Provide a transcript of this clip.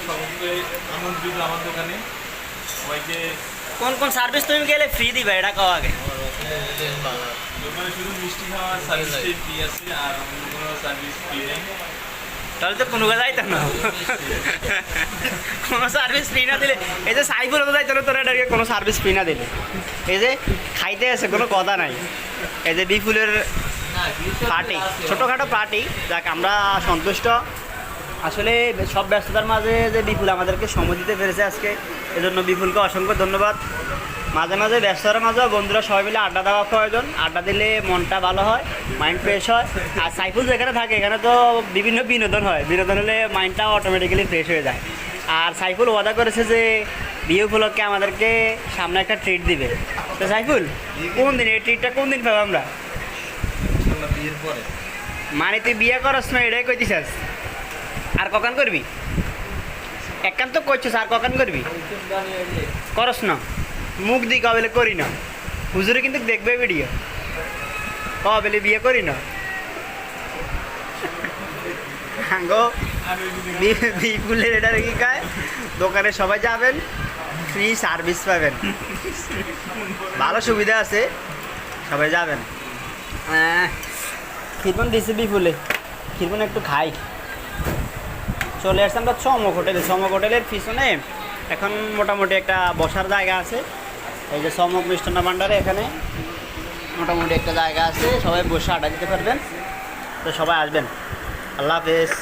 সকলকে আমন্ত্রিত আমার দোকানে। সবাইকে কোন কোন সার্ভিস তুমি গেলে ফ্রি দিবে এটা কও আগে। দোকানে শুধু মিষ্টি খাওয়ার সার্ভিসটাই ফ্রি আছে, আর অন্য কোনো সার্ভিস ফ্রি নেই। তাহলে তো কোনো যাইতাম না, কোনো সার্ভিস ফ্রি না দিলে। এই যে সাইফুল হতে যাইতো না তোরা, এটাকে কোনো সার্ভিস ফ্রি না দিলে। এই যে খাইতে আছে কোনো কথা নাই। এই যে বিপুলের পার্টি, ছোটোখাটো পার্টি, যাক আমরা সন্তুষ্ট। আসলে সব ব্যস্ততার মাঝে যে বিপুল আমাদেরকে সময় দিতে পেরেছে আজকে, এজন্য বিপুলকে অসংখ্য ধন্যবাদ। মাঝে মাঝে ব্যস্ততার মাঝে বন্ধুরা সবাই মিলে আড্ডা দেওয়া প্রয়োজন। আড্ডা দিলে মনটা ভালো হয়, মাইন্ড ফ্রেশ হয়। আর সাইফুল যেখানে থাকে এখানে তো বিভিন্ন বিনোদন হয়, বিনোদন হলে মাইন্ডটাও অটোমেটিক্যালি ফ্রেশ হয়ে যায়। আর সাইফুল ওয়াদা করেছে যে বিয়ে উপলক্ষে আমাদেরকে সামনে একটা ট্রিট দিবে। তো সাইফুল কোন দিন এই ট্রিটটা কোন দিন পাবো আমরা? বিয়ের পরে। মানে তুই বিয়ে করস না এটাই কইতিস? আর কখন করবি? একান্ত করছিস, আর কখন করবি? করস না, মুখ দিই কবেলে করি না। হুজুরে কিন্তু দেখবে ভিডিও, কবেলে বিয়ে করি না। গো বিপুলের এটা কি খায়, দোকানে সবাই যাবেন, ফ্রি সার্ভিস পাবেন, ভালো সুবিধা আছে, সবাই যাবেন। ক্ষীরপন দিছে বিপুলে, ক্ষীরপন একটু খাই। চলে আসছে আমরা চমক হোটেলে। চমক হোটেলের পিছনে এখন মোটামুটি একটা বসার জায়গা আছে। এই যে চমক মিষ্টান্ন ভাণ্ডারে এখানে মোটামুটি একটা জায়গা আছে, সবাই বসে আড্ডা দিতে পারবেন। তো সবাই আসবেন। আল্লাহ হাফেজ।